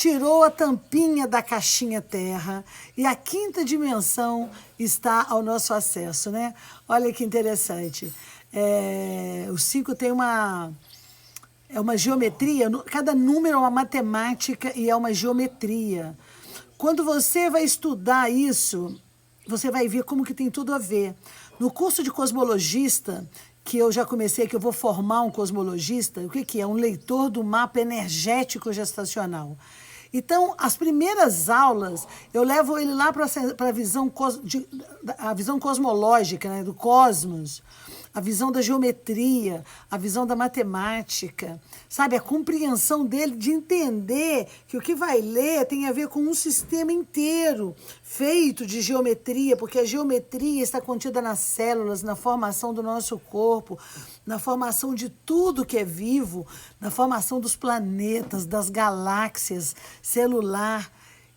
tirou a tampinha da caixinha Terra e a quinta dimensão está ao nosso acesso, né? Olha que interessante. O 5 tem uma geometria, cada número é uma matemática e é uma geometria. Quando você vai estudar isso, você vai ver como que tem tudo a ver. No curso de cosmologista, que eu já comecei, que eu vou formar um cosmologista, o que é? Um leitor do mapa energético gestacional. Então, as primeiras aulas, eu levo ele lá para a visão cosmológica, né, do cosmos, a visão da geometria, a visão da matemática, sabe? A compreensão dele de entender que o que vai ler tem a ver com um sistema inteiro feito de geometria, porque a geometria está contida nas células, na formação do nosso corpo, na formação de tudo que é vivo, na formação dos planetas, das galáxias, celular.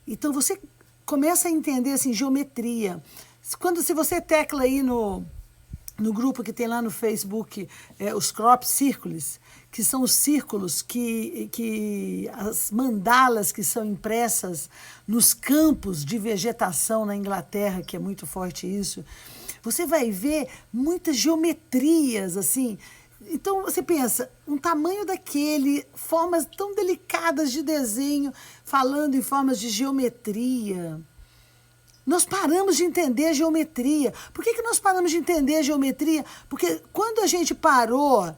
Então, você começa a entender, assim, geometria. Se você tecla aí no grupo que tem lá no Facebook, os crop circles, que são os círculos as mandalas que são impressas nos campos de vegetação na Inglaterra, que é muito forte isso, você vai ver muitas geometrias, assim. Então você pensa, um tamanho daquele, formas tão delicadas de desenho, falando em formas de geometria. Nós paramos de entender a geometria. Por que nós paramos de entender a geometria? Porque quando a gente parou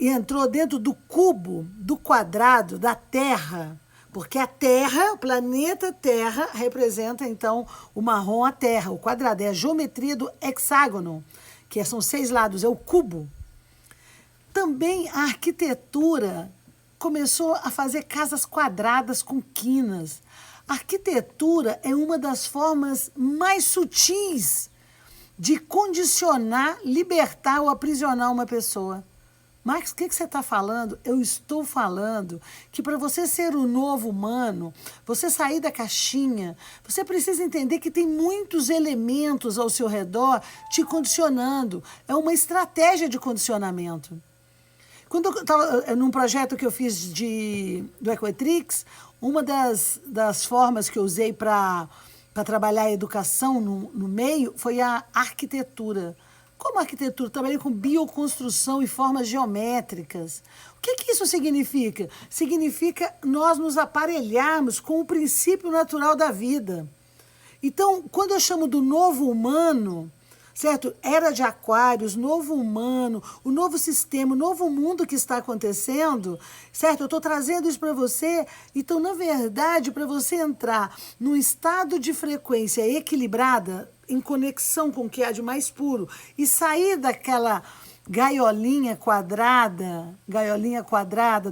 e entrou dentro do cubo, do quadrado, da Terra, porque a Terra, o planeta Terra, representa, então, o marrom, a Terra. O quadrado é a geometria do hexágono, que são 6 lados, é o cubo. Também a arquitetura começou a fazer casas quadradas com quinas. A arquitetura é uma das formas mais sutis de condicionar, libertar ou aprisionar uma pessoa. Marcos, o que você está falando? Eu estou falando que para você ser o novo humano, você sair da caixinha, você precisa entender que tem muitos elementos ao seu redor te condicionando. É uma estratégia de condicionamento. Quando eu estava num projeto que eu fiz do Equatrix, uma das formas que eu usei para trabalhar a educação no meio foi a arquitetura. Como arquitetura? Trabalhei com bioconstrução e formas geométricas. O que isso significa? Significa nós nos aparelharmos com o princípio natural da vida. Então, quando eu chamo do novo humano, certo? Era de Aquários, novo humano, o novo sistema, o novo mundo que está acontecendo, certo? Eu estou trazendo isso para você. Então, na verdade, para você entrar num estado de frequência equilibrada, em conexão com o que há de mais puro, e sair daquela gaiolinha quadrada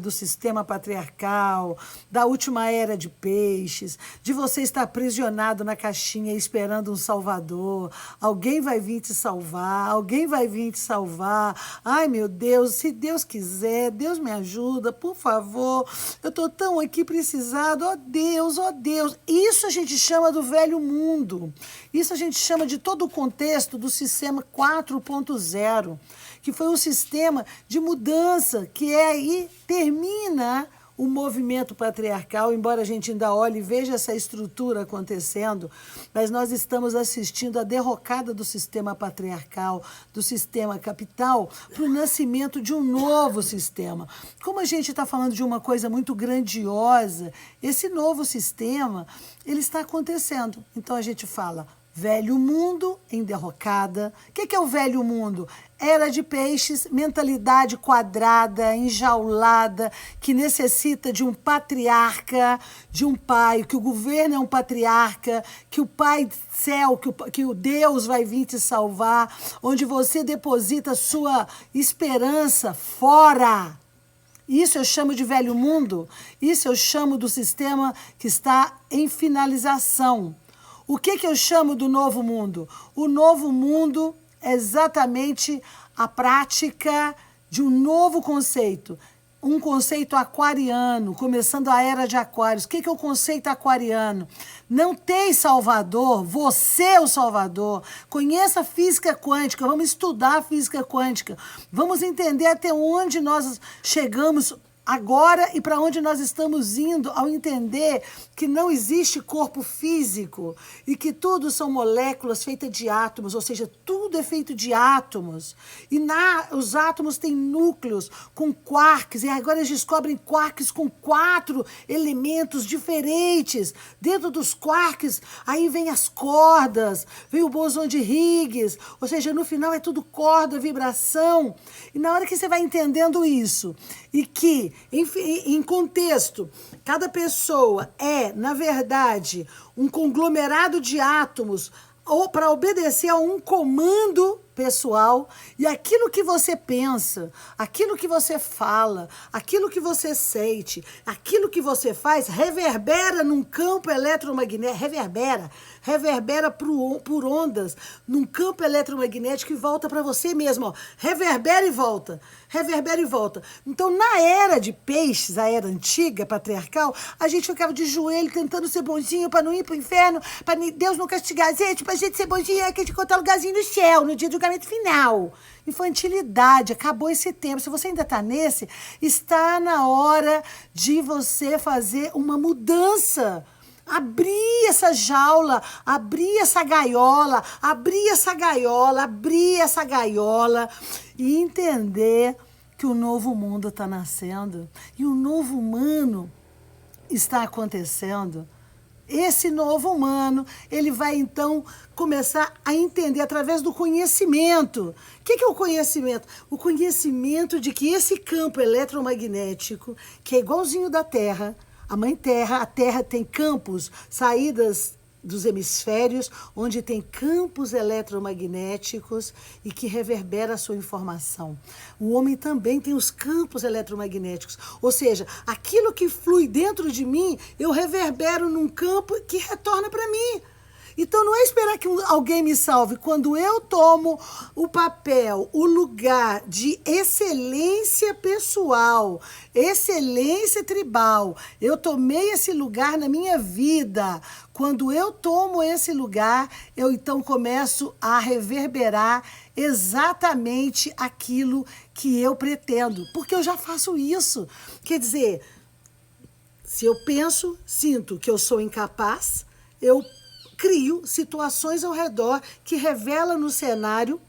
do sistema patriarcal, da última era de peixes, de você estar aprisionado na caixinha esperando um salvador. Alguém vai vir te salvar, alguém vai vir te salvar. Ai, meu Deus, se Deus quiser, Deus me ajuda, por favor. Eu estou tão aqui precisado, ó Deus, ó Deus. Isso a gente chama do velho mundo. Isso a gente chama de todo o contexto do sistema 4.0. Que foi um sistema de mudança, que aí termina o movimento patriarcal, embora a gente ainda olhe e veja essa estrutura acontecendo, mas nós estamos assistindo a derrocada do sistema patriarcal, do sistema capital, para o nascimento de um novo sistema. Como a gente está falando de uma coisa muito grandiosa, esse novo sistema, ele está acontecendo. Então a gente fala, velho mundo em derrocada. O que é o velho mundo? Era de peixes, mentalidade quadrada, enjaulada, que necessita de um patriarca, de um pai, que o governo é um patriarca, que o pai céu, que o Deus vai vir te salvar, onde você deposita sua esperança fora. Isso eu chamo de velho mundo, isso eu chamo do sistema que está em finalização. O que eu chamo do novo mundo? O novo mundo é exatamente a prática de um novo conceito. Um conceito aquariano, começando a era de Aquários. O que é o conceito aquariano? Não tem salvador, você é o salvador. Conheça a física quântica, vamos estudar a física quântica. Vamos entender até onde nós chegamos agora e para onde nós estamos indo ao entender que não existe corpo físico e que tudo são moléculas feitas de átomos, ou seja, tudo é feito de átomos. E os átomos têm núcleos com quarks, e agora eles descobrem quarks com 4 elementos diferentes. Dentro dos quarks, aí vem as cordas, vem o bóson de Higgs, ou seja, no final é tudo corda, vibração. E na hora que você vai entendendo isso, e que, em contexto, cada pessoa é, na verdade, um conglomerado de átomos ou para obedecer a um comando pessoal, e aquilo que você pensa, aquilo que você fala, aquilo que você sente, aquilo que você faz, reverbera num campo eletromagnético, reverbera por ondas, num campo eletromagnético e volta para você mesmo, ó. Reverbera e volta. Então, na era de peixes, a era antiga, patriarcal, a gente ficava de joelho tentando ser bonzinho para não ir para o inferno, para Deus não castigar a gente, para a gente ser bonzinho, é que a gente encontrar lugarzinho no céu, no dia do julgamento final. Infantilidade, acabou esse tempo. Se você ainda está nesse, está na hora de você fazer uma mudança. Abrir essa jaula, abrir essa gaiola e entender que o novo mundo está nascendo e o novo humano está acontecendo. Esse novo humano, ele vai então começar a entender através do conhecimento. O que é o conhecimento? O conhecimento de que esse campo eletromagnético, que é igualzinho da Terra, a Mãe Terra, a Terra tem campos, saídas dos hemisférios, onde tem campos eletromagnéticos e que reverbera a sua informação. O homem também tem os campos eletromagnéticos, ou seja, aquilo que flui dentro de mim, eu reverbero num campo que retorna para mim. Então, não é esperar que alguém me salve. Quando eu tomo o papel, o lugar de excelência pessoal, excelência tribal, eu tomei esse lugar na minha vida. Quando eu tomo esse lugar, eu então começo a reverberar exatamente aquilo que eu pretendo. Porque eu já faço isso. Quer dizer, se eu penso, sinto que eu sou incapaz, eu crio situações ao redor que revelam no cenário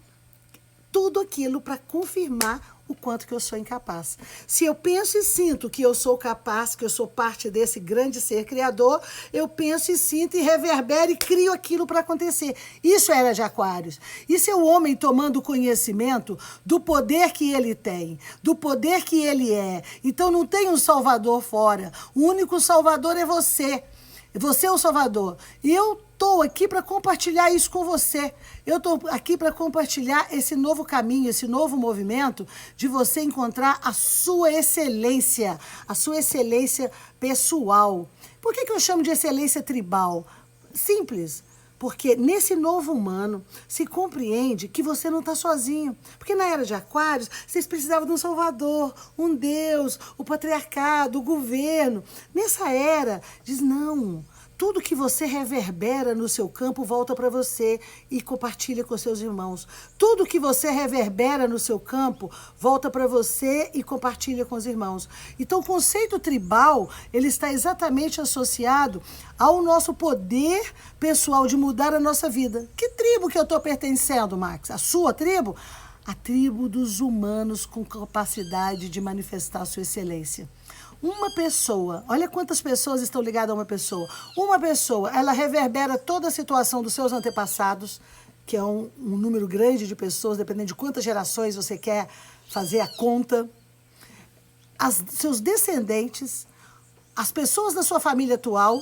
tudo aquilo para confirmar o quanto que eu sou incapaz. Se eu penso e sinto que eu sou capaz, que eu sou parte desse grande ser criador, eu penso e sinto e reverbero e crio aquilo para acontecer. Isso era de Aquários. Isso é o homem tomando conhecimento do poder que ele tem, do poder que ele é. Então não tem um salvador fora. O único salvador é você. Você é o salvador. E eu estou aqui para compartilhar isso com você. Eu estou aqui para compartilhar esse novo caminho, esse novo movimento de você encontrar a sua excelência pessoal. Por que eu chamo de excelência tribal? Simples. Porque nesse novo humano se compreende que você não está sozinho. Porque na era de Aquários, vocês precisavam de um salvador, um Deus, o patriarcado, o governo. Nessa era, diz não. Tudo que você reverbera no seu campo volta para você e compartilha com seus irmãos. Tudo que você reverbera no seu campo volta para você e compartilha com os irmãos. Então, o conceito tribal, ele está exatamente associado ao nosso poder pessoal de mudar a nossa vida. Que tribo que eu estou pertencendo, Max? A sua tribo? A tribo dos humanos com capacidade de manifestar a sua excelência. Uma pessoa, olha quantas pessoas estão ligadas a uma pessoa. Uma pessoa, ela reverbera toda a situação dos seus antepassados, que é um número grande de pessoas, dependendo de quantas gerações você quer fazer a conta. Seus descendentes, as pessoas da sua família atual,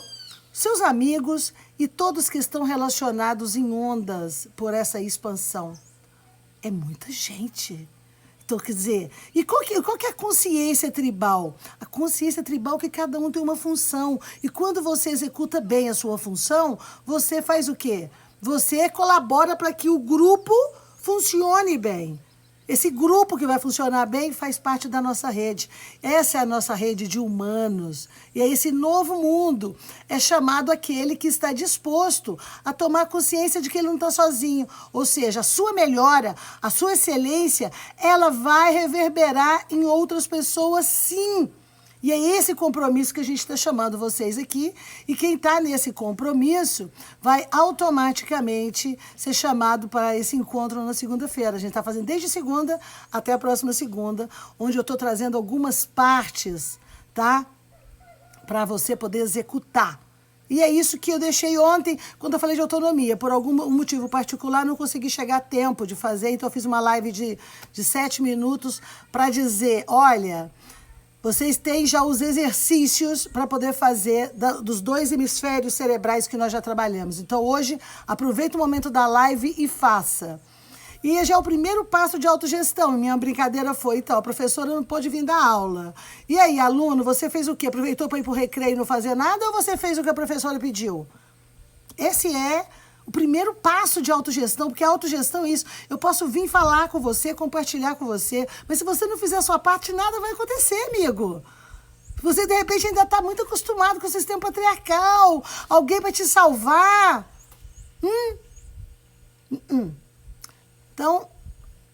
seus amigos e todos que estão relacionados em ondas por essa expansão. É muita gente. Então, quer dizer, e qual que é a consciência tribal? A consciência tribal é que cada um tem uma função. E quando você executa bem a sua função, você faz o quê? Você colabora para que o grupo funcione bem. Esse grupo que vai funcionar bem faz parte da nossa rede. Essa é a nossa rede de humanos. E esse novo mundo é chamado aquele que está disposto a tomar consciência de que ele não está sozinho. Ou seja, a sua melhora, a sua excelência, ela vai reverberar em outras pessoas, sim. E é esse compromisso que a gente está chamando vocês aqui. E quem está nesse compromisso vai automaticamente ser chamado para esse encontro na segunda-feira. A gente está fazendo desde segunda até a próxima segunda, onde eu estou trazendo algumas partes, tá? Para você poder executar. E é isso que eu deixei ontem, quando eu falei de autonomia. Por algum motivo particular, não consegui chegar a tempo de fazer, então eu fiz uma live de 7 minutos para dizer, olha, vocês têm já os exercícios para poder fazer dos 2 hemisférios cerebrais que nós já trabalhamos. Então, hoje, aproveita o momento da live e faça. E já é o primeiro passo de autogestão. Minha brincadeira foi, então, a professora não pôde vir dar aula. E aí, aluno, você fez o quê? Aproveitou para ir para o recreio e não fazer nada ou você fez o que a professora pediu? Esse é o primeiro passo de autogestão, porque a autogestão é isso. Eu posso vir falar com você, compartilhar com você, mas se você não fizer a sua parte, nada vai acontecer, amigo. Você, de repente, ainda está muito acostumado com o sistema patriarcal. Alguém vai te salvar. Então,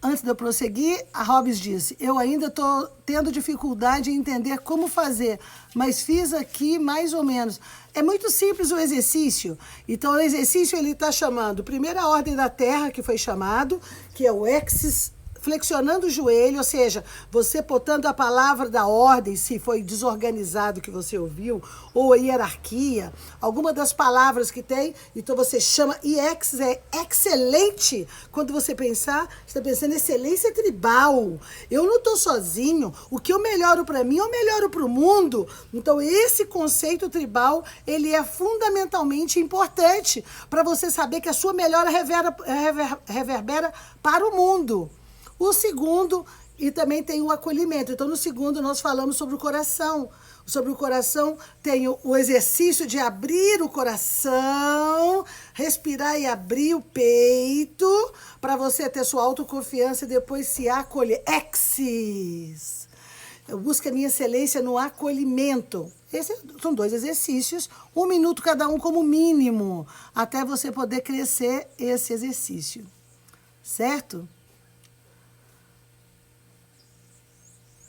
antes de eu prosseguir, a Hobbes disse, eu ainda estou tendo dificuldade em entender como fazer, mas fiz aqui mais ou menos. É muito simples o exercício. Então, o exercício ele está chamando, primeira ordem da Terra, que foi chamado, que é o Exis, flexionando o joelho, ou seja, você botando a palavra da ordem, se foi desorganizado que você ouviu, ou a hierarquia, alguma das palavras que tem, então você chama, e ex é excelente, quando você pensar, você está pensando em excelência tribal, eu não estou sozinho, o que eu melhoro para mim, eu melhoro para o mundo, então esse conceito tribal, ele é fundamentalmente importante, para você saber que a sua melhora reverbera para o mundo. O segundo, e também tem o acolhimento. Então, no segundo, nós falamos sobre o coração. Sobre o coração, tem o exercício de abrir o coração, respirar e abrir o peito, para você ter sua autoconfiança e depois se acolher. Exis. Eu busco a minha excelência no acolhimento. Esses são 2 exercícios, 1 minuto cada um como mínimo, até você poder crescer esse exercício. Certo?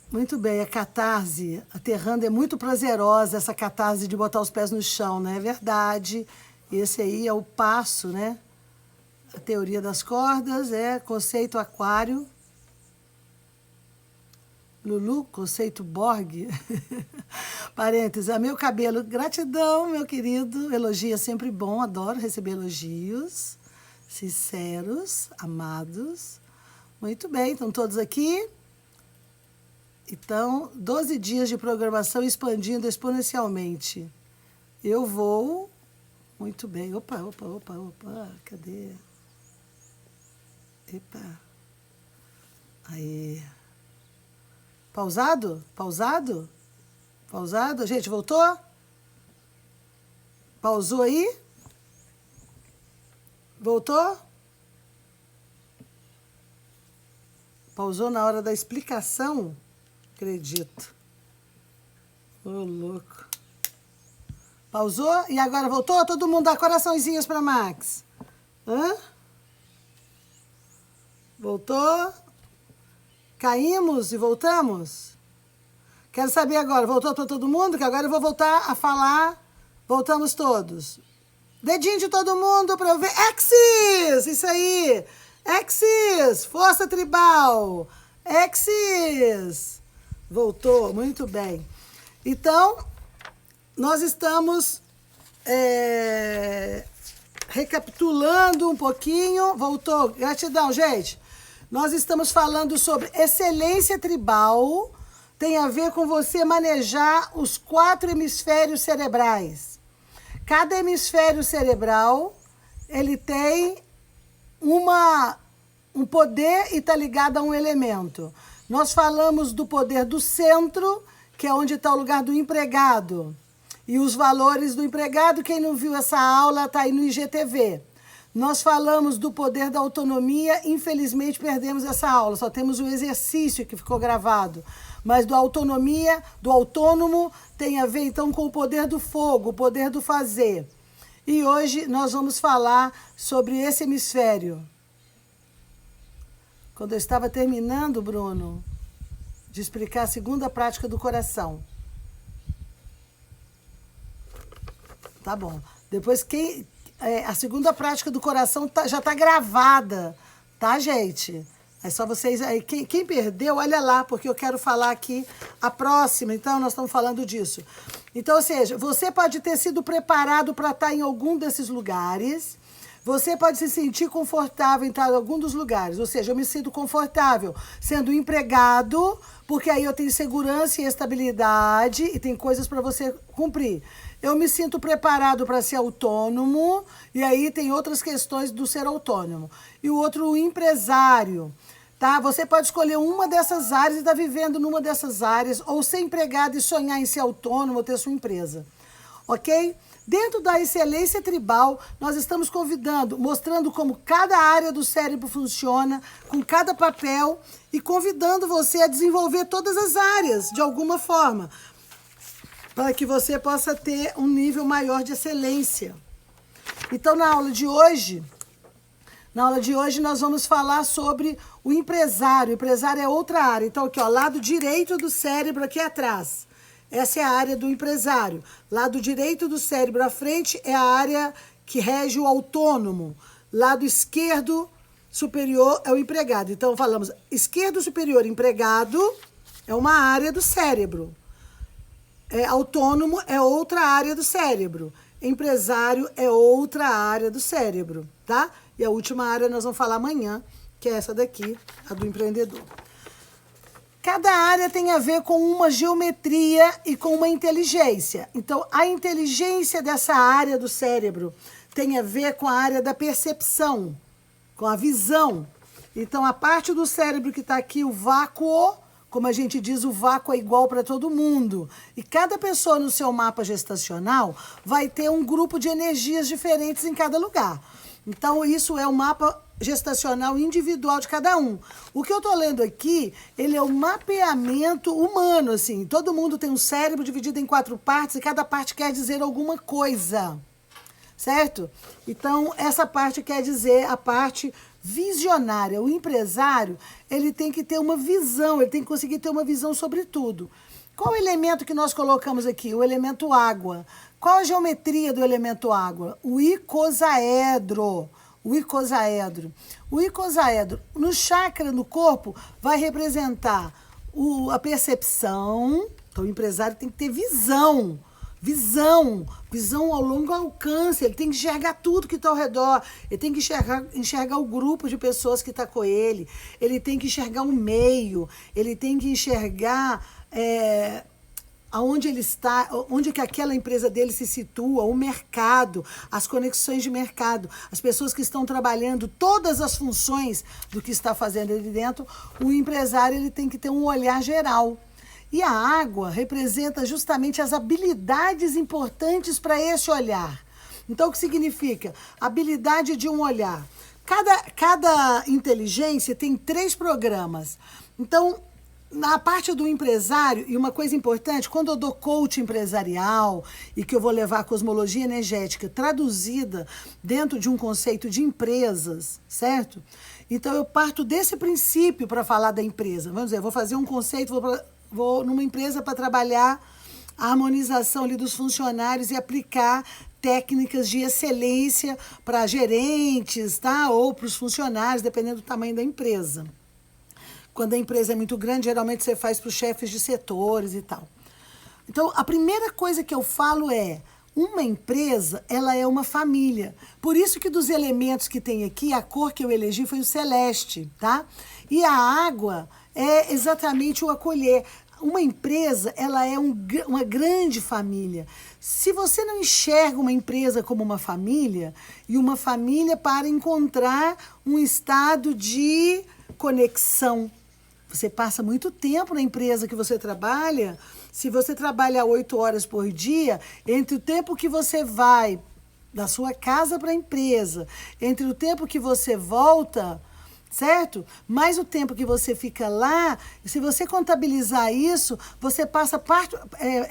Muito bem, a catarse, aterrando, é muito prazerosa essa catarse de botar os pés no chão, né? É verdade. Esse aí é o passo, né? A teoria das cordas é conceito aquário. Lulu, conceito Borg. Parênteses, meu cabelo, gratidão, meu querido. Elogio é sempre bom, adoro receber elogios. Sinceros, amados. Muito bem, estão todos aqui. Então, 12 dias de programação expandindo exponencialmente. Eu vou... Muito bem. Opa. Cadê? Epa. Aí. Pausado? Gente, voltou? Pausou aí? Voltou? Pausou na hora da explicação? Acredito. Ô, louco. Pausou e agora voltou? Todo mundo dá coraçõezinhos para Max. Voltou? Caímos e voltamos? Quero saber agora, voltou para todo mundo? Que agora eu vou voltar a falar. Voltamos todos. Dedinho de todo mundo para eu ver. Exis! Isso aí! Exis! Força tribal! Exis! Voltou, muito bem. Então, nós estamos recapitulando um pouquinho. Voltou, gratidão, gente. Nós estamos falando sobre excelência tribal. Tem a ver com você manejar os 4 hemisférios cerebrais. Cada hemisfério cerebral, ele tem um poder e está ligado a um elemento. Nós falamos do poder do centro, que é onde está o lugar do empregado. E os valores do empregado, quem não viu essa aula, está aí no IGTV. Nós falamos do poder da autonomia, infelizmente perdemos essa aula, só temos o exercício que ficou gravado. Mas do autonomia, do autônomo, tem a ver então com o poder do fogo, o poder do fazer. E hoje nós vamos falar sobre esse hemisfério. Quando eu estava terminando, Bruno, de explicar a segunda prática do coração. Tá bom. Depois, a segunda prática do coração já tá gravada, tá, gente? É só vocês... Quem perdeu, olha lá, porque eu quero falar aqui a próxima. Então, nós estamos falando disso. Então, ou seja, você pode ter sido preparado para estar em algum desses lugares. Você pode se sentir confortável em estar em algum dos lugares. Ou seja, eu me sinto confortável sendo empregado, porque aí eu tenho segurança e estabilidade e tem coisas para você cumprir. Eu me sinto preparado para ser autônomo, e aí tem outras questões do ser autônomo. E o outro, o empresário. Tá? Você pode escolher uma dessas áreas e estar vivendo numa dessas áreas, ou ser empregado e sonhar em ser autônomo ou ter sua empresa. Ok? Dentro da excelência tribal, nós estamos mostrando como cada área do cérebro funciona, com cada papel, e convidando você a desenvolver todas as áreas, de alguma forma, para que você possa ter um nível maior de excelência. Então, na aula de hoje nós vamos falar sobre o empresário. O empresário é outra área. Então, aqui, ó, lado direito do cérebro aqui atrás. Essa é a área do empresário. Lado direito do cérebro à frente é a área que rege o autônomo. Lado esquerdo superior é o empregado. Então, falamos esquerdo superior, empregado, é uma área do cérebro. Autônomo é outra área do cérebro. Empresário é outra área do cérebro, tá? E a última área nós vamos falar amanhã, que é essa daqui, a do empreendedor. Cada área tem a ver com uma geometria e com uma inteligência. Então, a inteligência dessa área do cérebro tem a ver com a área da percepção, com a visão. Então, a parte do cérebro que está aqui, o vácuo, como a gente diz, o vácuo é igual para todo mundo. E cada pessoa no seu mapa gestacional vai ter um grupo de energias diferentes em cada lugar. Então, isso é o mapa gestacional individual de cada um. O que eu estou lendo aqui, ele é o mapeamento humano, assim. Todo mundo tem um cérebro dividido em 4 partes e cada parte quer dizer alguma coisa, certo? Então, essa parte quer dizer a parte visionária. O empresário, ele tem que ter uma visão, ele tem que conseguir ter uma visão sobre tudo. Qual o elemento que nós colocamos aqui? O elemento água. Qual a geometria do elemento água? O icosaedro. O icosaedro. O icosaedro, no chakra no corpo, vai representar a percepção. Então, o empresário tem que ter visão. Visão ao longo alcance. Ele tem que enxergar tudo que está ao redor. Ele tem que enxergar o grupo de pessoas que está com ele. Ele tem que enxergar o meio. Ele tem que enxergar aonde ele está, onde que aquela empresa dele se situa, o mercado, as conexões de mercado, as pessoas que estão trabalhando, todas as funções do que está fazendo ali dentro. O empresário, ele tem que ter um olhar geral. E a água representa justamente as habilidades importantes para esse olhar. Então, o que significa? Habilidade de um olhar. Cada inteligência tem 3 programas. Então, na parte do empresário, e uma coisa importante, quando eu dou coach empresarial e que eu vou levar a cosmologia energética traduzida dentro de um conceito de empresas, certo? Então, eu parto desse princípio para falar da empresa. Vamos dizer, vou fazer um conceito, vou numa empresa para trabalhar a harmonização ali dos funcionários e aplicar técnicas de excelência para gerentes, tá? Ou para os funcionários, dependendo do tamanho da empresa. Quando a empresa é muito grande, geralmente você faz para os chefes de setores e tal. Então, a primeira coisa que eu falo é, uma empresa, ela é uma família. Por isso que dos elementos que tem aqui, a cor que eu elegi foi o celeste, tá? E a água é exatamente o acolher. Uma empresa, ela é uma grande família. Se você não enxerga uma empresa como uma família, e uma família para encontrar um estado de conexão. Você passa muito tempo na empresa que você trabalha. Se você trabalha 8 horas por dia, entre o tempo que você vai da sua casa para a empresa, entre o tempo que você volta, certo? Mais o tempo que você fica lá, se você contabilizar isso, você passa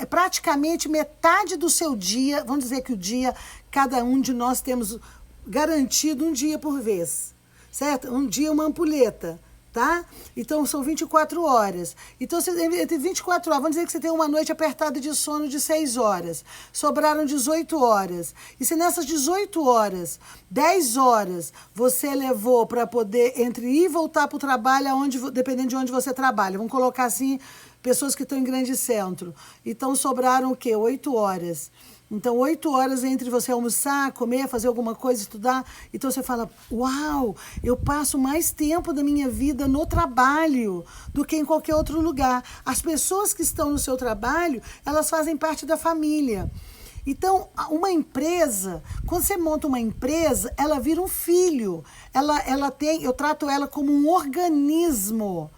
praticamente metade do seu dia. Vamos dizer que o dia, cada um de nós temos garantido um dia por vez, certo? Um dia uma ampulheta. tá? Então, são 24 horas. Então, entre 24 horas, vamos dizer que você tem uma noite apertada de sono de 6 horas. Sobraram 18 horas. E se nessas 18 horas, 10 horas, você levou para poder entre ir e voltar para o trabalho, dependendo de onde você trabalha. Vamos colocar assim, pessoas que estão em grande centro. Então, sobraram o quê? 8 horas. Então, 8 horas entre você almoçar, comer, fazer alguma coisa, estudar. Então, você fala, uau, eu passo mais tempo da minha vida no trabalho do que em qualquer outro lugar. As pessoas que estão no seu trabalho, elas fazem parte da família. Então, uma empresa, quando você monta uma empresa, ela vira um filho. Eu trato ela como um organismo.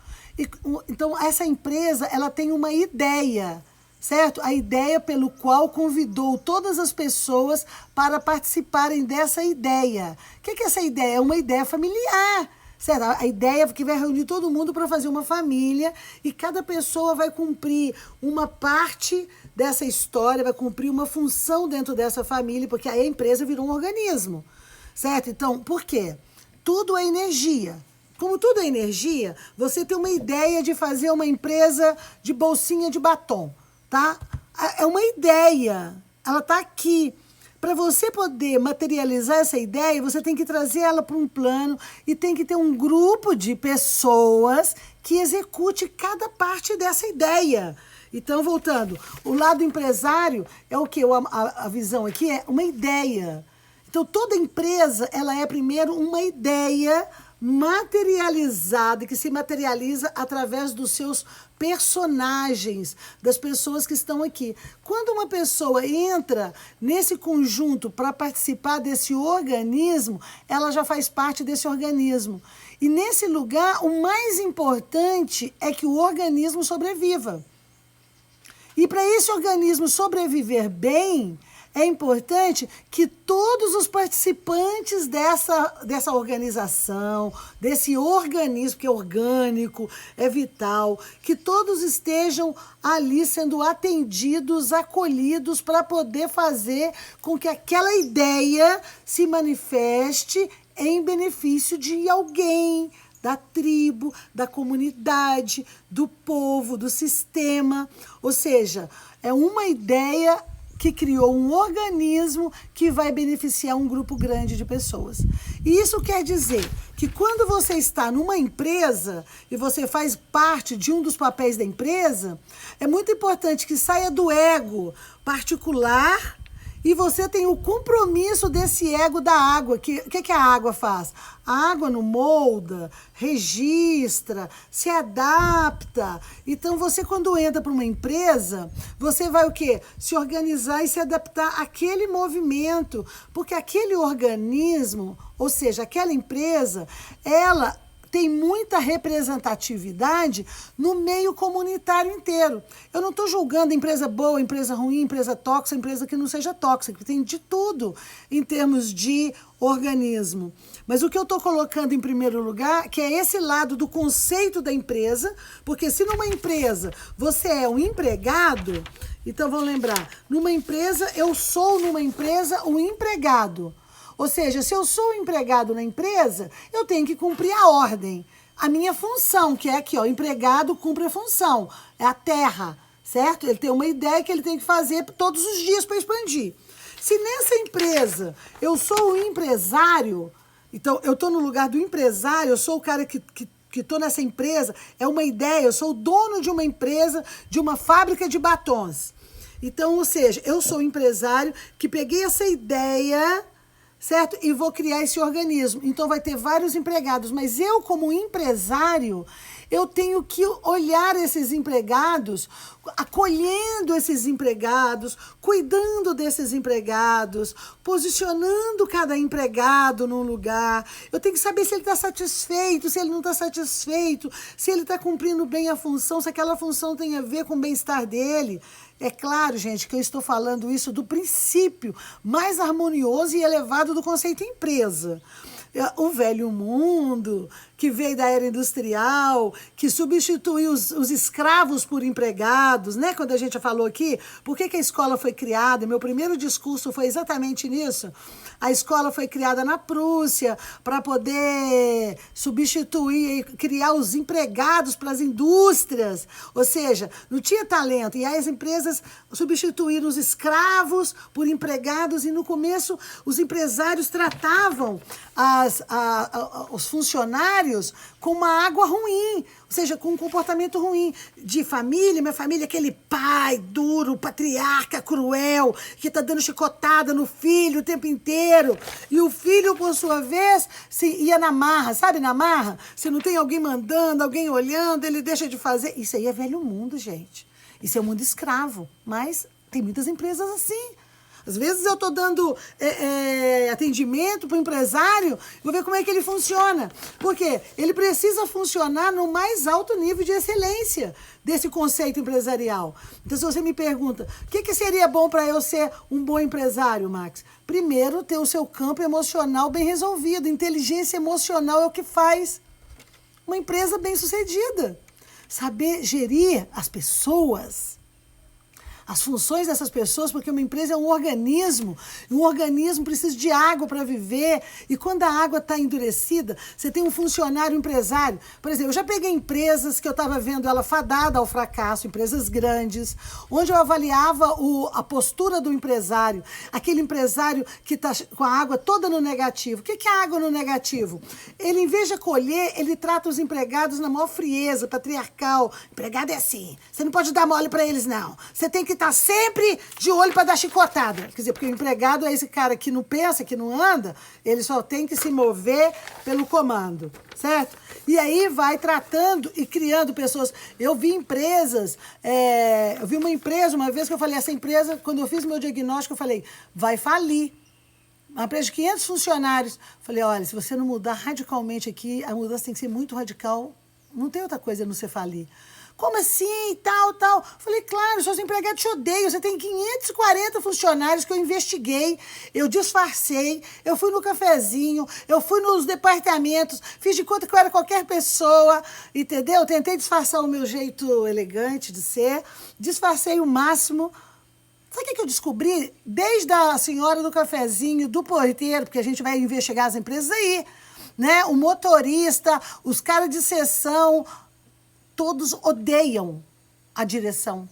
Então, essa empresa, ela tem uma ideia, certo? A ideia pelo qual convidou todas as pessoas para participarem dessa ideia. O que é essa ideia? É uma ideia familiar, certo? A ideia que vai reunir todo mundo para fazer uma família e cada pessoa vai cumprir uma parte dessa história, vai cumprir uma função dentro dessa família, porque a empresa virou um organismo, certo? Então, por quê? Tudo é energia. Como tudo é energia, você tem uma ideia de fazer uma empresa de bolsinha de batom, tá? É uma ideia, ela está aqui. Para você poder materializar essa ideia, você tem que trazer ela para um plano e tem que ter um grupo de pessoas que execute cada parte dessa ideia. Então, voltando, o lado empresário é o quê? A visão aqui é uma ideia. Então, toda empresa, ela é primeiro uma ideia materializada, que se materializa através dos seus personagens, das pessoas que estão aqui. Quando uma pessoa entra nesse conjunto para participar desse organismo, ela já faz parte desse organismo. E nesse lugar, o mais importante é que o organismo sobreviva. E para esse organismo sobreviver bem, é importante que todos os participantes dessa organização, desse organismo que é orgânico, é vital, que todos estejam ali sendo atendidos, acolhidos para poder fazer com que aquela ideia se manifeste em benefício de alguém, da tribo, da comunidade, do povo, do sistema. Ou seja, é uma ideia que criou um organismo que vai beneficiar um grupo grande de pessoas. E isso quer dizer que quando você está numa empresa e você faz parte de um dos papéis da empresa, é muito importante que saia do ego particular e você tem o compromisso desse ego da água. O que a água faz? A água não molda, registra, se adapta. Então, você quando entra para uma empresa, você vai o quê? Se organizar e se adaptar àquele movimento. Porque aquele organismo, ou seja, aquela empresa, ela tem muita representatividade no meio comunitário inteiro. Eu não estou julgando empresa boa, empresa ruim, empresa tóxica, empresa que não seja tóxica, tem de tudo em termos de organismo. Mas o que eu estou colocando em primeiro lugar, que é esse lado do conceito da empresa, porque se numa empresa você é um empregado, então vamos lembrar, eu sou numa empresa um empregado. Ou seja, se eu sou empregado na empresa, eu tenho que cumprir a ordem. A minha função, que é aqui, ó, empregado cumpre a função, é a terra, certo? Ele tem uma ideia que ele tem que fazer todos os dias para expandir. Se nessa empresa eu sou o empresário, então eu estou no lugar do empresário, eu sou o cara que estou nessa empresa, é uma ideia, eu sou o dono de uma empresa, de uma fábrica de batons. Então, ou seja, eu sou o empresário que peguei essa ideia, certo? E vou criar esse organismo. Então, vai ter vários empregados. Mas eu, como empresário, eu tenho que olhar esses empregados, acolhendo esses empregados, cuidando desses empregados, posicionando cada empregado num lugar. Eu tenho que saber se ele está satisfeito, se ele não está satisfeito, se ele está cumprindo bem a função, se aquela função tem a ver com o bem-estar dele. É claro, gente, que eu estou falando isso do princípio mais harmonioso e elevado do conceito empresa. O velho mundo, que veio da era industrial, que substituiu os escravos por empregados, né? Quando a gente já falou aqui, por que a escola foi criada? Meu primeiro discurso foi exatamente nisso. A escola foi criada na Prússia para poder substituir e criar os empregados para as indústrias. Ou seja, não tinha talento. E aí as empresas substituíram os escravos por empregados e no começo os empresários tratavam os funcionários com uma água ruim, ou seja, com um comportamento ruim de família. Minha família é aquele pai duro, patriarca, cruel, que está dando chicotada no filho o tempo inteiro. E o filho, por sua vez, ia na marra, sabe, na marra? Se não tem alguém mandando, alguém olhando, ele deixa de fazer. Isso aí é velho mundo, gente. Isso é o mundo escravo, mas tem muitas empresas assim. Às vezes eu estou dando atendimento para o empresário, vou ver como é que ele funciona. Porque ele precisa funcionar no mais alto nível de excelência desse conceito empresarial. Então, se você me pergunta, o que seria bom para eu ser um bom empresário, Max? Primeiro, ter o seu campo emocional bem resolvido. Inteligência emocional é o que faz uma empresa bem-sucedida. Saber gerir as pessoas, as funções dessas pessoas, porque uma empresa é um organismo, e um organismo precisa de água para viver, e quando a água está endurecida, você tem um funcionário empresário. Por exemplo, eu já peguei empresas que eu estava vendo ela fadada ao fracasso, empresas grandes, onde eu avaliava a postura do empresário, aquele empresário que está com a água toda no negativo. O que é a água no negativo? Ele, em vez de acolher, ele trata os empregados na maior frieza, patriarcal. Empregado é assim, você não pode dar mole para eles, não. Você tem que tá sempre de olho para dar chicotada. Quer dizer, porque o empregado é esse cara que não pensa, que não anda, ele só tem que se mover pelo comando, certo? E aí vai tratando e criando pessoas. Eu vi empresas, eu vi uma empresa, uma vez que eu falei, essa empresa, quando eu fiz meu diagnóstico, eu falei, vai falir. Uma empresa de 500 funcionários. Falei, olha, se você não mudar radicalmente aqui, a mudança tem que ser muito radical, não tem outra coisa a não ser falir. Como assim? Tal. Falei, claro, seus empregados te odeiam. Você tem 540 funcionários que eu investiguei, eu disfarcei, eu fui no cafezinho, eu fui nos departamentos, fiz de conta que eu era qualquer pessoa, entendeu? Tentei disfarçar o meu jeito elegante de ser, disfarcei o máximo. Sabe o que eu descobri? Desde a senhora do cafezinho, do porteiro, porque a gente vai investigar as empresas aí, né? O motorista, os caras de seção, todos odeiam a direção.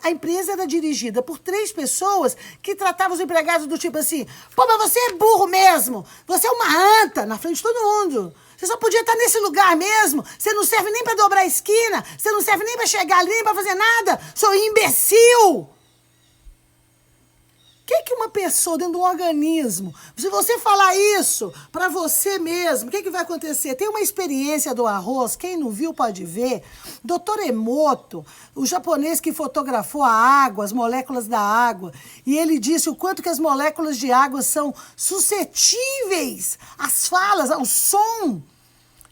A empresa era dirigida por 3 pessoas que tratavam os empregados do tipo assim, pô, mas você é burro mesmo, você é uma anta, na frente de todo mundo. Você só podia estar nesse lugar mesmo, você não serve nem para dobrar a esquina, você não serve nem para chegar ali, nem para fazer nada, sou imbecil. O que uma pessoa dentro de um organismo, se você falar isso para você mesmo, o que vai acontecer? Tem uma experiência do arroz, quem não viu pode ver. Dr. Emoto, o japonês que fotografou a água, as moléculas da água, e ele disse o quanto que as moléculas de água são suscetíveis às falas, ao som,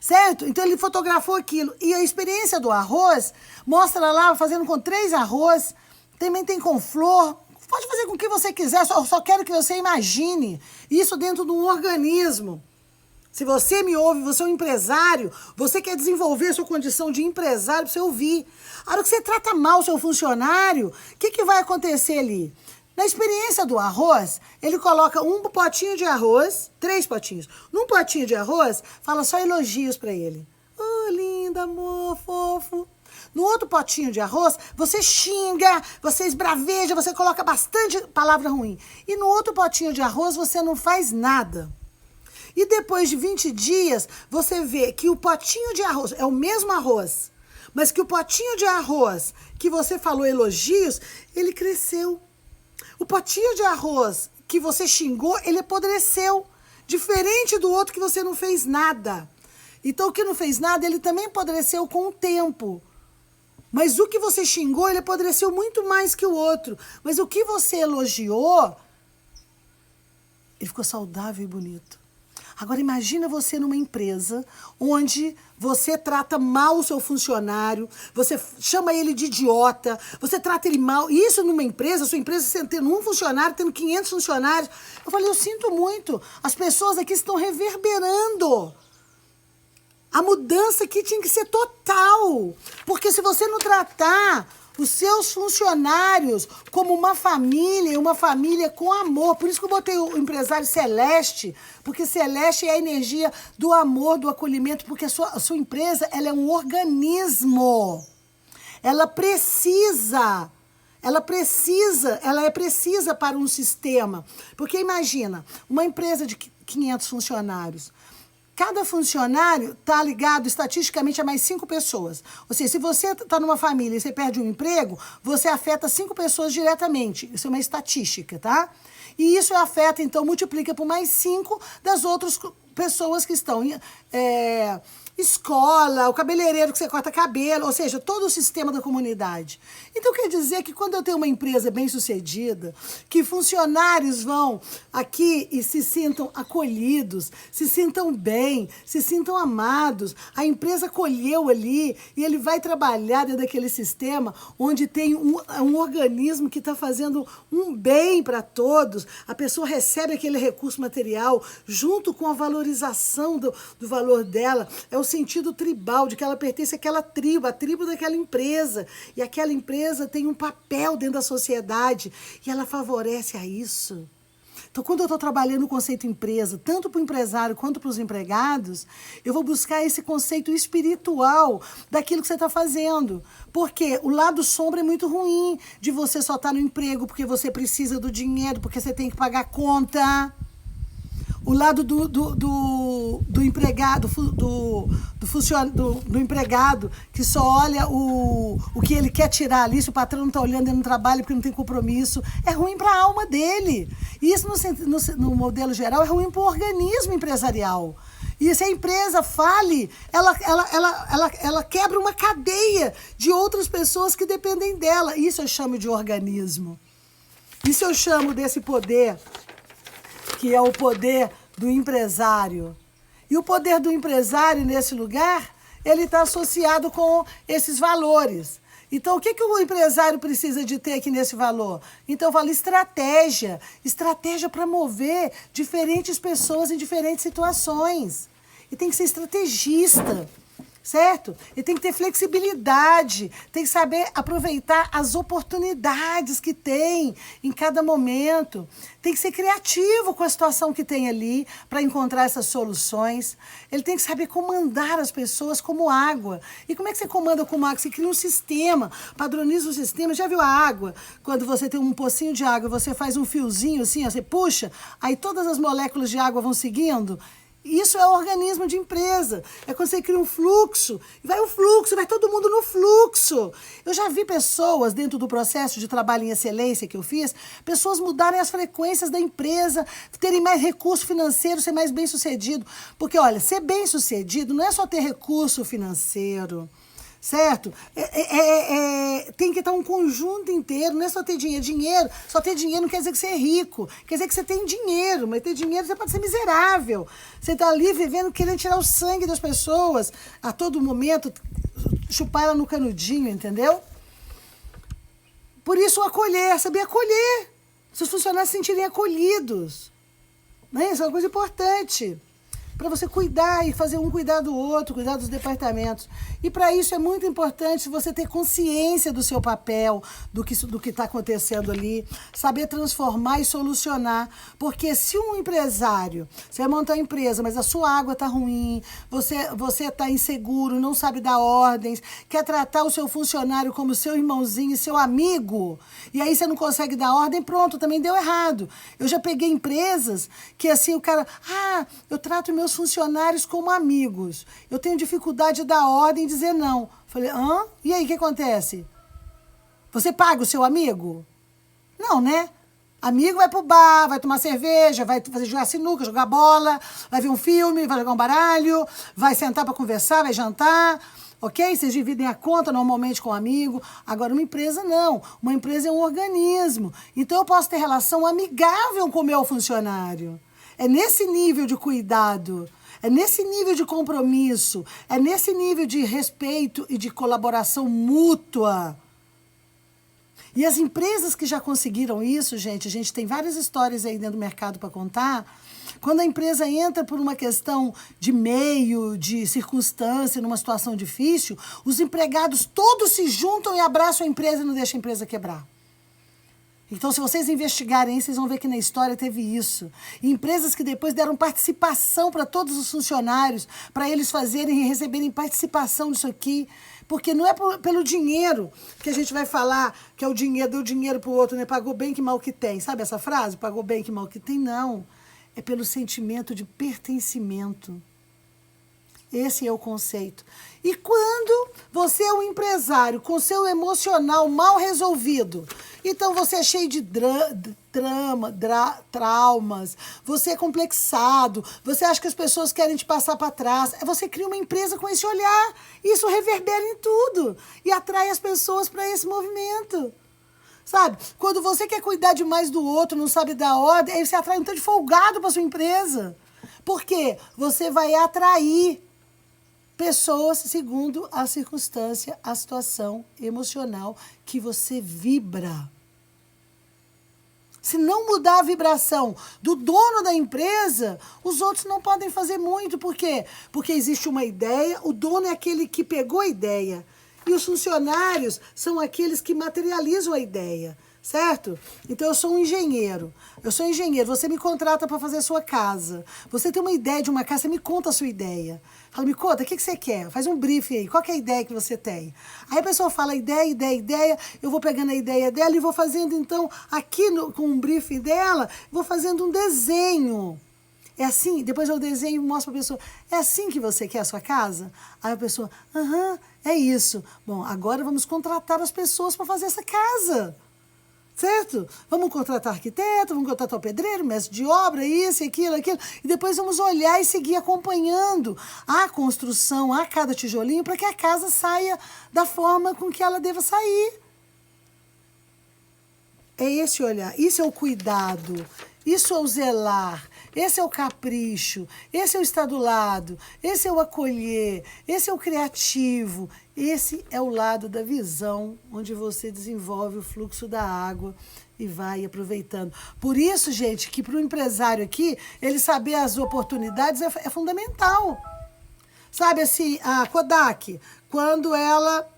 certo? Então ele fotografou aquilo. E a experiência do arroz, mostra lá fazendo com 3 arroz, também tem com flor. Pode fazer com o que você quiser, só quero que você imagine isso dentro de um organismo. Se você me ouve, você é um empresário, você quer desenvolver a sua condição de empresário para você ouvir. A hora que você trata mal o seu funcionário, o que vai acontecer ali? Na experiência do arroz, ele coloca um potinho de arroz, 3 potinhos. Num potinho de arroz, fala só elogios para ele. Oh, linda, amor, fofo. No outro potinho de arroz, você xinga, você esbraveja, você coloca bastante palavra ruim. E no outro potinho de arroz, você não faz nada. E depois de 20 dias, você vê que o potinho de arroz é o mesmo arroz, mas que o potinho de arroz que você falou elogios, ele cresceu. O potinho de arroz que você xingou, ele apodreceu. Diferente do outro que você não fez nada. Então, o que não fez nada, ele também apodreceu com o tempo. Mas o que você xingou, ele apodreceu muito mais que o outro. Mas o que você elogiou, ele ficou saudável e bonito. Agora, imagina você numa empresa onde você trata mal o seu funcionário, você chama ele de idiota, você trata ele mal. Isso numa empresa, sua empresa você tendo um funcionário, tendo 500 funcionários. Eu falei, eu sinto muito. As pessoas aqui estão reverberando. A mudança aqui tinha que ser total. Porque se você não tratar os seus funcionários como uma família com amor. Por isso que eu botei o empresário celeste, porque celeste é a energia do amor, do acolhimento, porque a sua empresa ela é um organismo. Ela é precisa para um sistema. Porque imagina, uma empresa de 500 funcionários. Cada funcionário está ligado estatisticamente a mais 5 pessoas. Ou seja, se você está numa família e você perde um emprego, você afeta 5 pessoas diretamente. Isso é uma estatística, tá? E isso afeta, então, multiplica por mais 5 das outras pessoas que estão em escola, o cabeleireiro que você corta cabelo, ou seja, todo o sistema da comunidade. Então, quer dizer que quando eu tenho uma empresa bem-sucedida, que funcionários vão aqui e se sintam acolhidos, se sintam bem, se sintam amados, a empresa acolheu ali e ele vai trabalhar dentro daquele sistema onde tem um organismo que está fazendo um bem para todos, a pessoa recebe aquele recurso material junto com a valorização do valor dela, é o sentido tribal, de que ela pertence àquela tribo, a tribo daquela empresa. E aquela empresa tem um papel dentro da sociedade e ela favorece a isso. Então, quando eu estou trabalhando o conceito empresa, tanto para o empresário quanto para os empregados, eu vou buscar esse conceito espiritual daquilo que você está fazendo. Porque o lado sombra é muito ruim de você só estar no emprego porque você precisa do dinheiro, porque você tem que pagar conta. O lado do empregado, do empregado que só olha o que ele quer tirar ali, se o patrão não está olhando, ele não trabalha porque não tem compromisso, é ruim para a alma dele. E isso, no modelo geral, é ruim para o organismo empresarial. E se a empresa fale, ela quebra uma cadeia de outras pessoas que dependem dela. Isso eu chamo de organismo. Isso eu chamo desse poder, que é o poder do empresário. E o poder do empresário, nesse lugar, ele está associado com esses valores. Então, o que o empresário precisa de ter aqui nesse valor? Então, eu falo estratégia. Estratégia para mover diferentes pessoas em diferentes situações. E tem que ser estrategista. Certo? E tem que ter flexibilidade, tem que saber aproveitar as oportunidades que tem em cada momento. Tem que ser criativo com a situação que tem ali para encontrar essas soluções. Ele tem que saber comandar as pessoas como água. E como é que você comanda como água? Você cria um sistema, padroniza o sistema. Já viu a água? Quando você tem um pocinho de água, você faz um fiozinho assim, ó, você puxa, aí todas as moléculas de água vão seguindo. Isso é o organismo de empresa. É quando você cria um fluxo, vai todo mundo no fluxo. Eu já vi pessoas, dentro do processo de trabalho em excelência que eu fiz, pessoas mudarem as frequências da empresa, terem mais recurso financeiro, ser mais bem-sucedido. Porque, olha, ser bem-sucedido não é só ter recurso financeiro, certo? Tem que estar um conjunto inteiro, não é só ter dinheiro. Só ter dinheiro não quer dizer que você é rico, quer dizer que você tem dinheiro, mas ter dinheiro você pode ser miserável. Você está ali vivendo, querendo tirar o sangue das pessoas a todo momento, chupar ela no canudinho, entendeu? Por isso, saber acolher. Seus funcionários se sentirem acolhidos. Né? Isso é uma coisa importante. Para você cuidar e fazer um cuidar do outro, cuidar dos departamentos. E para isso é muito importante você ter consciência do seu papel, do que está acontecendo ali, saber transformar e solucionar. Porque se um empresário, você vai montar uma empresa, mas a sua água está ruim, você está inseguro, não sabe dar ordens, quer tratar o seu funcionário como seu irmãozinho e seu amigo, e aí você não consegue dar ordem, pronto, também deu errado. Eu já peguei empresas que assim o cara, eu trato meus funcionários como amigos. Eu tenho dificuldade de dar ordem e dizer não. Falei, e aí o que acontece? Você paga o seu amigo? Não, né? Amigo vai pro bar, vai tomar cerveja, vai fazer jogar sinuca, jogar bola, vai ver um filme, vai jogar um baralho, vai sentar para conversar, vai jantar, ok? Vocês dividem a conta normalmente com um amigo. Agora, uma empresa não. Uma empresa é um organismo. Então, eu posso ter relação amigável com o meu funcionário. É nesse nível de cuidado, é nesse nível de compromisso, é nesse nível de respeito e de colaboração mútua. E as empresas que já conseguiram isso, gente, a gente tem várias histórias aí dentro do mercado para contar. Quando a empresa entra por uma questão de meio, de circunstância, numa situação difícil, os empregados todos se juntam e abraçam a empresa e não deixam a empresa quebrar. Então, se vocês investigarem, vocês vão ver que na história teve isso. E empresas que depois deram participação para todos os funcionários, para eles fazerem e receberem participação disso aqui. Porque não é pelo dinheiro que a gente vai falar que é o dinheiro, deu dinheiro para o outro, né? Pagou bem que mal que tem. Sabe essa frase? Pagou bem que mal que tem? Não. É pelo sentimento de pertencimento. Esse é o conceito. E quando você é um empresário com seu emocional mal resolvido, então você é cheio de traumas, você é complexado, você acha que as pessoas querem te passar para trás, você cria uma empresa com esse olhar, isso reverbera em tudo e atrai as pessoas para esse movimento. Sabe? Quando você quer cuidar demais do outro, não sabe dar ordem, aí você atrai um tanto de folgado para sua empresa. Por quê? Você vai atrair pessoas segundo a circunstância, a situação emocional que você vibra. Se não mudar a vibração do dono da empresa, os outros não podem fazer muito. Por quê? Porque existe uma ideia, o dono é aquele que pegou a ideia. E os funcionários são aqueles que materializam a ideia, certo? Então, eu sou um engenheiro. Você me contrata para fazer a sua casa. Você tem uma ideia de uma casa, você me conta a sua ideia. Fala, me conta, o que você quer? Faz um briefing aí, qual que é a ideia que você tem? Aí a pessoa fala ideia, eu vou pegando a ideia dela e vou fazendo, então, aqui com um briefing dela, vou fazendo um desenho. É assim? Depois eu desenho e mostro para a pessoa, é assim que você quer a sua casa? Aí a pessoa, é isso. Bom, agora vamos contratar as pessoas para fazer essa casa. Certo? Vamos contratar arquiteto, vamos contratar o pedreiro, mestre de obra, isso, aquilo. E depois vamos olhar e seguir acompanhando a construção, a cada tijolinho, para que a casa saia da forma com que ela deva sair. É esse olhar, isso é o cuidado, isso é o zelar, esse é o capricho, esse é o estar do lado, esse é o acolher, esse é o criativo, esse é o lado da visão, onde você desenvolve o fluxo da água e vai aproveitando. Por isso, gente, que para o empresário aqui, ele saber as oportunidades é fundamental. Sabe assim, a Kodak, quando ela...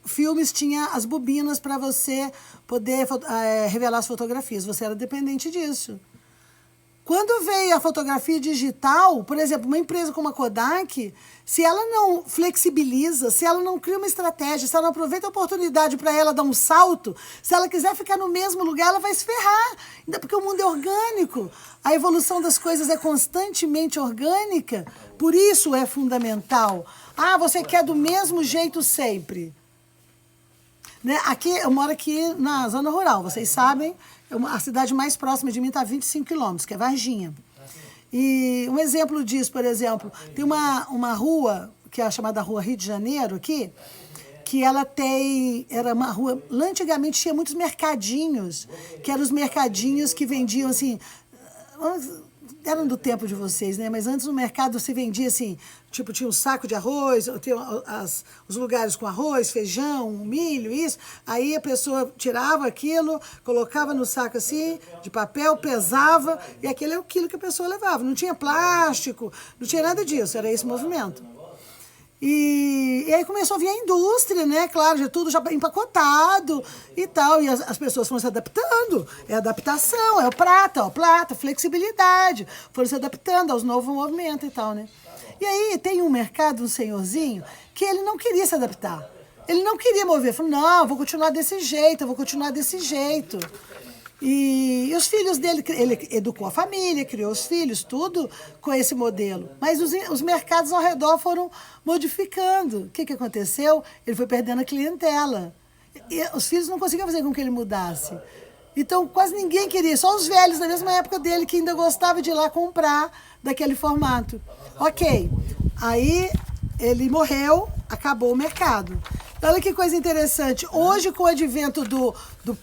filmes tinha as bobinas para você poder revelar as fotografias. Você era dependente disso. Quando veio a fotografia digital, por exemplo, uma empresa como a Kodak, se ela não flexibiliza, se ela não cria uma estratégia, se ela não aproveita a oportunidade para ela dar um salto, se ela quiser ficar no mesmo lugar, ela vai se ferrar. Ainda porque o mundo é orgânico. A evolução das coisas é constantemente orgânica, por isso é fundamental. Você quer do mesmo jeito sempre. Né? Eu moro aqui na zona rural, vocês sabem, a cidade mais próxima de mim está a 25 quilômetros, que é Varginha. E um exemplo disso, por exemplo, tem uma rua, que é a chamada Rua Rio de Janeiro, aqui, que era uma rua, antigamente tinha muitos mercadinhos, que eram os mercadinhos que vendiam, assim, eram do tempo de vocês, né? Mas antes no mercado você vendia assim, tipo, tinha um saco de arroz, tinha os lugares com arroz, feijão, milho, isso. Aí a pessoa tirava aquilo, colocava no saco assim, de papel, pesava, e aquele é o quilo que a pessoa levava. Não tinha plástico, não tinha nada disso, era esse movimento. E aí começou a vir a indústria, né? Claro, já tudo já empacotado e tal. E as pessoas foram se adaptando. É adaptação, é o plata, flexibilidade. Foram se adaptando aos novos movimentos e tal, né? E aí tem um mercado, um senhorzinho, que ele não queria se adaptar. Ele não queria mover. Falou, não, eu vou continuar desse jeito. E os filhos dele, ele educou a família, criou os filhos, tudo com esse modelo. Mas os mercados ao redor foram modificando. O que aconteceu? Ele foi perdendo a clientela. E os filhos não conseguiam fazer com que ele mudasse. Então, quase ninguém queria, só os velhos da mesma época dele que ainda gostavam de ir lá comprar daquele formato. Ok, aí ele morreu, acabou o mercado. Olha que coisa interessante. Hoje, com o advento do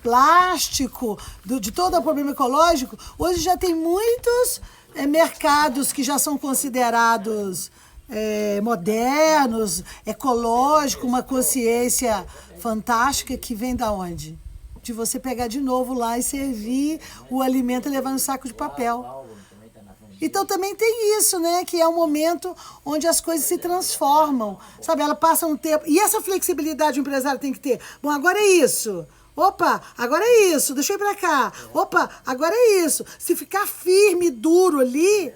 plástico, de todo o problema ecológico, hoje já tem muitos mercados que já são considerados modernos, ecológicos, uma consciência fantástica que vem da onde? De você pegar de novo lá e servir o alimento e levar no saco de papel. Então também tem isso, né? Que é um momento onde as coisas se transformam, sabe? Ela passa um tempo. E essa flexibilidade o empresário tem que ter. Bom, agora é isso. Opa, agora é isso. Deixa eu ir pra cá. Opa, agora é isso. Se ficar firme, duro ali,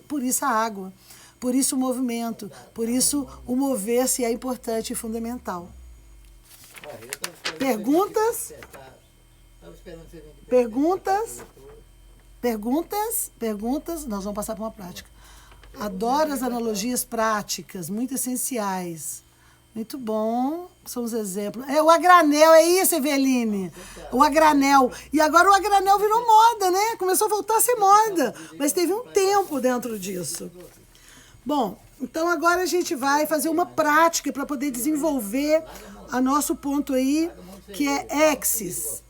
por isso a água. Por isso o movimento. Por isso o mover-se é importante e fundamental. Perguntas? Perguntas, nós vamos passar para uma prática. Adoro as analogias práticas, muito essenciais. Muito bom, são os exemplos. O a granel, é isso, Eveline? O a granel. E agora o a granel virou moda, né? Começou a voltar a ser moda, mas teve um tempo dentro disso. Bom, então agora a gente vai fazer uma prática para poder desenvolver a nosso ponto aí, que é axis.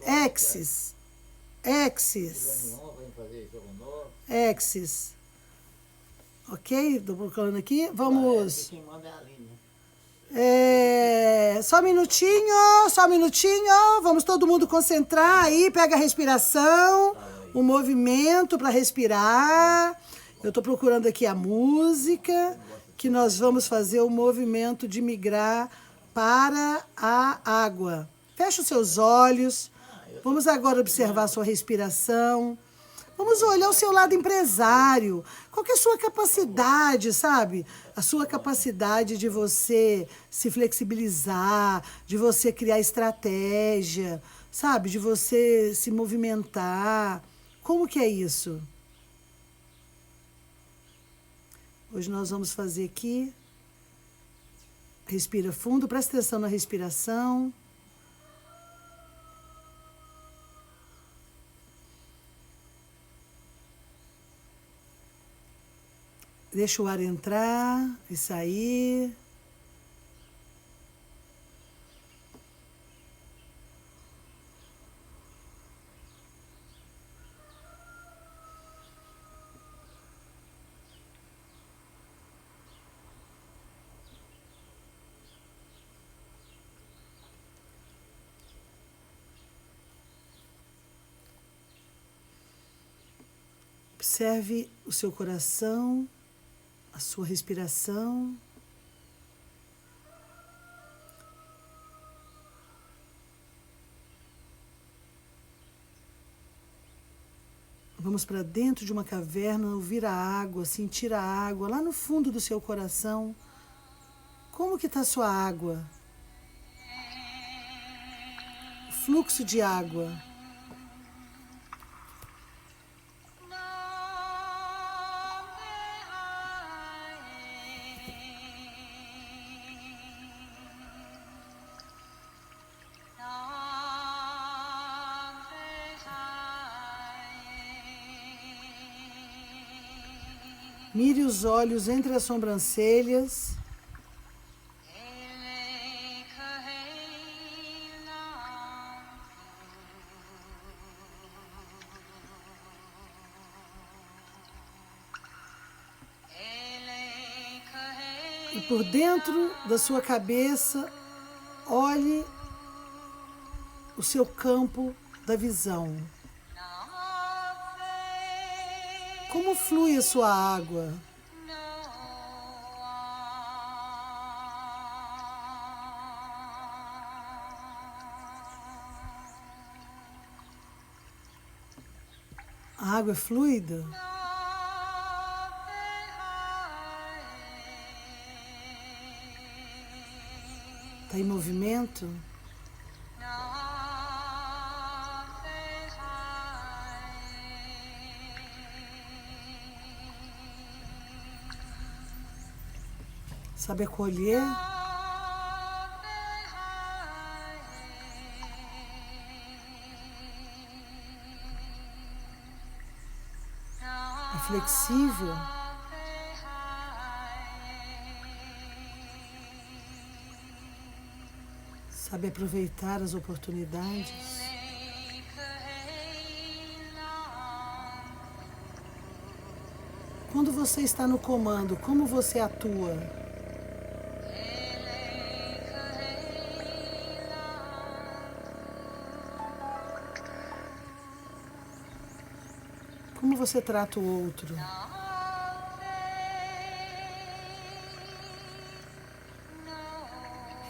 Ok? Estou procurando aqui. Vamos. Só um minutinho. Vamos todo mundo concentrar aí. Pega a respiração, o movimento para respirar. Eu estou procurando aqui a música, que nós vamos fazer o movimento de migrar para a água. Fecha os seus olhos. Vamos agora observar a sua respiração. Vamos olhar o seu lado empresário. Qual que é a sua capacidade, sabe? A sua capacidade de você se flexibilizar, de você criar estratégia, sabe? De você se movimentar. Como que é isso? Hoje nós vamos fazer aqui. Respira fundo, presta atenção na respiração. Deixa o ar entrar e sair. Observe o seu coração, a sua respiração. Vamos para dentro de uma caverna, ouvir a água, sentir a água lá no fundo do seu coração. Como que está a sua água? O fluxo de água. Mire os olhos entre as sobrancelhas. E por dentro da sua cabeça, olhe o seu campo da visão. Como flui a sua água? A água é fluida? Está em movimento? Sabe acolher? É flexível? Sabe aproveitar as oportunidades. Quando você está no comando, como você atua? Como você trata o outro?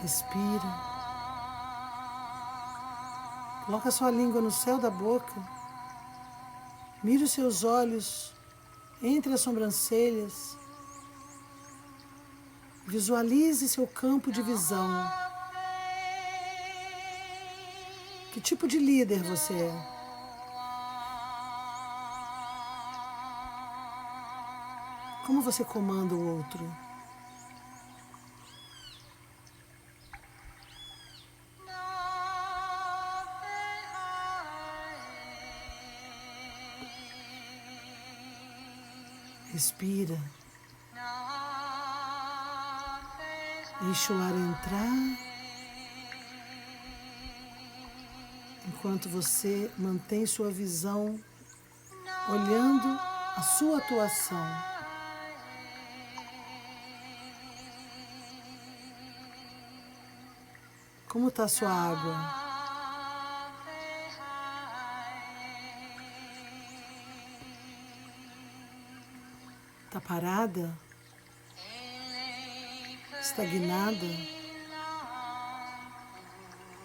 Respira. Coloca sua língua no céu da boca. Mire os seus olhos entre as sobrancelhas. Visualize seu campo de visão. Que tipo de líder você é? Como você comanda o outro? Respira. Deixa o ar entrar. Enquanto você mantém sua visão olhando a sua atuação. Como está a sua água? Está parada? Estagnada?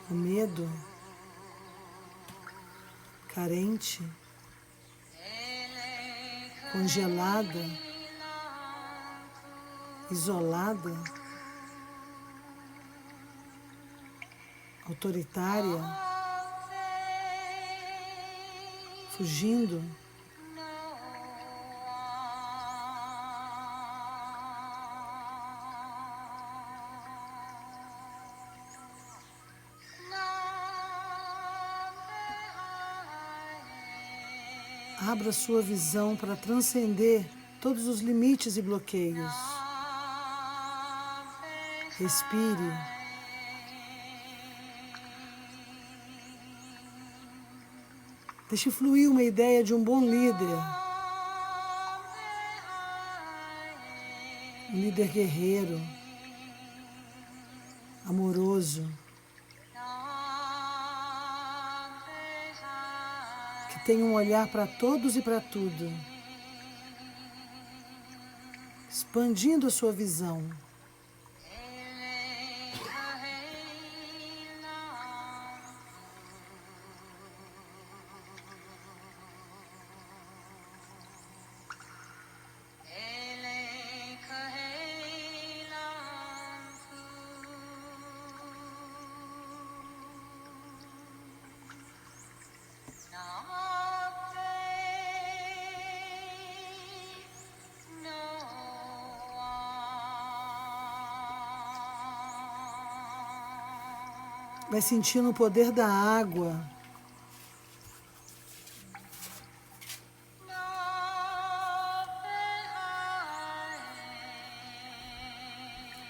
Com medo? Carente? Congelada? Isolada? Autoritária? Fugindo? Abra sua visão para transcender todos os limites e bloqueios. Respire. Deixe fluir uma ideia de um bom líder. Um líder guerreiro, amoroso, que tem um olhar para todos e para tudo, expandindo a sua visão. Vai sentindo o poder da água.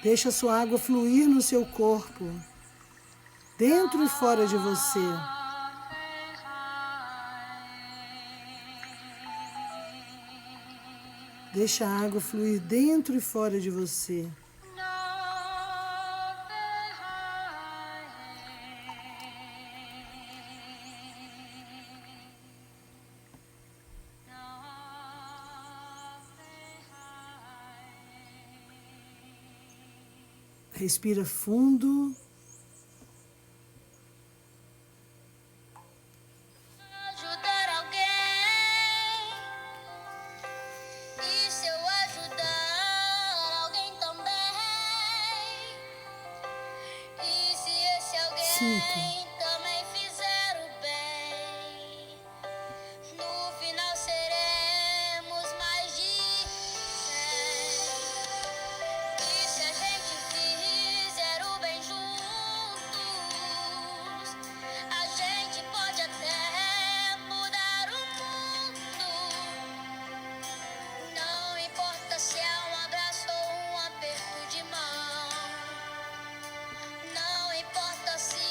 Deixa a sua água fluir no seu corpo, dentro e fora de você. Deixa a água fluir dentro e fora de você. Respira fundo. Ajudar alguém. E se eu ajudar alguém também? E se esse alguém Sinta. também fizer o bem? No final seremos mais de 100. E se a gente fizer o bem juntos, a gente pode até mudar o mundo. Não importa se é um abraço ou um aperto de mão. Não importa se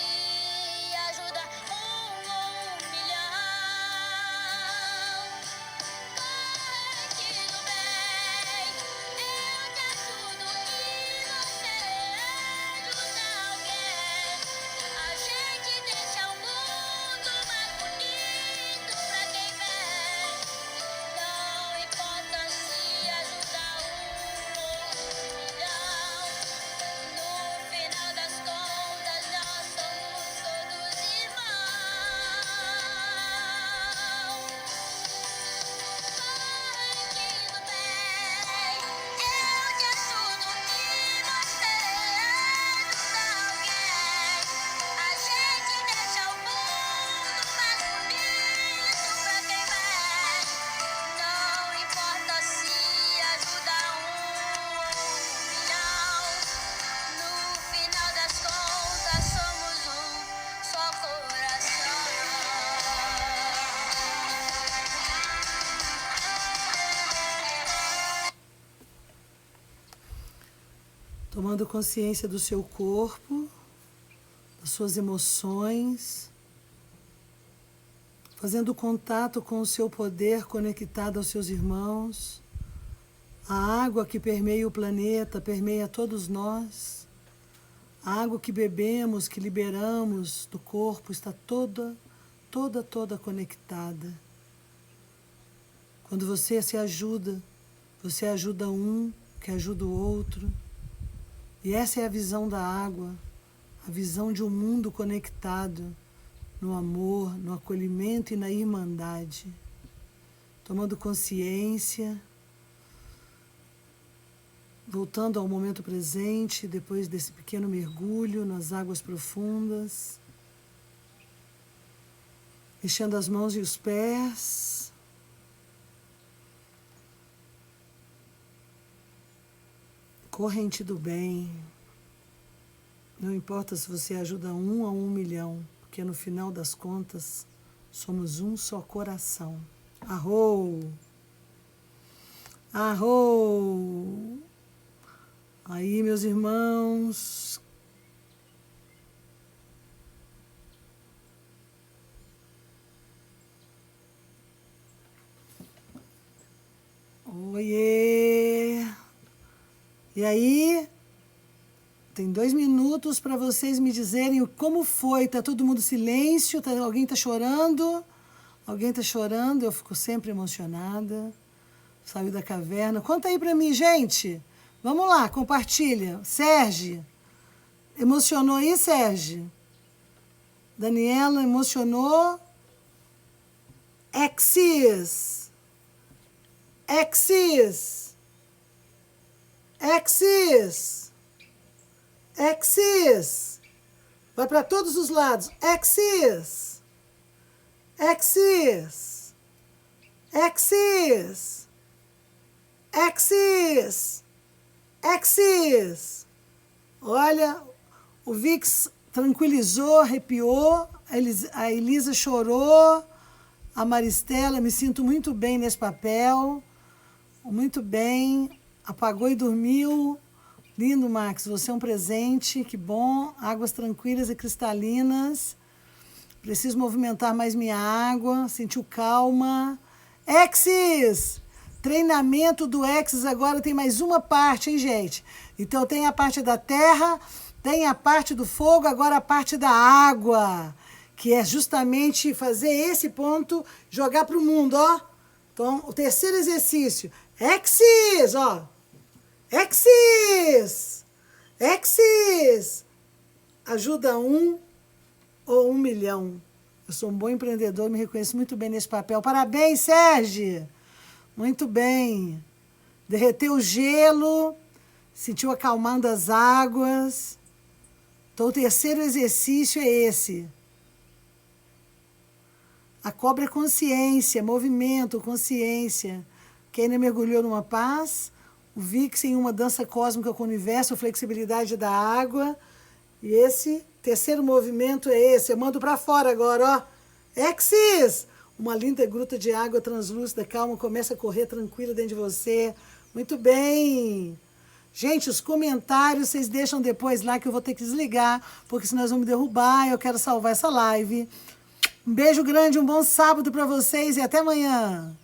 tomando consciência do seu corpo, das suas emoções, fazendo contato com o seu poder conectado aos seus irmãos. A água que permeia o planeta, permeia todos nós. A água que bebemos, que liberamos do corpo, está toda conectada. Quando você se ajuda, você ajuda um, que ajuda o outro. E essa é a visão da água, a visão de um mundo conectado no amor, no acolhimento e na irmandade. Tomando consciência, voltando ao momento presente, depois desse pequeno mergulho nas águas profundas, mexendo as mãos e os pés, corrente do bem. Não importa se você ajuda 1 a 1 milhão, porque no final das contas somos um só coração. Arro! Arro! Aí, meus irmãos, oiê! E aí, tem 2 minutos para vocês me dizerem como foi. Tá todo mundo silêncio? Alguém tá chorando? Alguém tá chorando? Eu fico sempre emocionada. Saiu da caverna. Conta aí para mim, gente. Vamos lá, compartilha. Sérgio, emocionou aí, Sérgio? Daniela, emocionou? Exis. Exis. Exis. Exis. Vai para todos os lados. Exis. Exis. Exis. Exis. Exis. Olha, o Vix tranquilizou, arrepiou, a Elisa chorou, a Maristela, me sinto muito bem nesse papel, muito bem, apagou e dormiu. Lindo, Max, você é um presente, que bom. Águas tranquilas e cristalinas. Preciso movimentar mais minha água, sentiu calma. Exis! Treinamento do Exis agora tem mais uma parte, hein, gente? Então tem a parte da terra, tem a parte do fogo, agora a parte da água, que é justamente fazer esse ponto, jogar para o mundo, ó. Então, o terceiro exercício. Exis, ó. Exis! Exis! Ajuda 1 ou 1 milhão. Eu sou um bom empreendedor, me reconheço muito bem nesse papel. Parabéns, Sérgio! Muito bem. Derreteu o gelo, sentiu acalmando as águas. Então, o terceiro exercício é esse. A cobra é consciência, movimento, consciência. Quem ainda mergulhou numa paz, o Vix em uma dança cósmica com o universo, a flexibilidade da água. E esse terceiro movimento é esse. Eu mando para fora agora, ó. Exis! Uma linda gruta de água translúcida, calma, começa a correr tranquila dentro de você. Muito bem. Gente, os comentários vocês deixam depois lá que eu vou ter que desligar, porque senão nós vamos me derrubar. Eu quero salvar essa live. Um beijo grande, um bom sábado para vocês e até amanhã.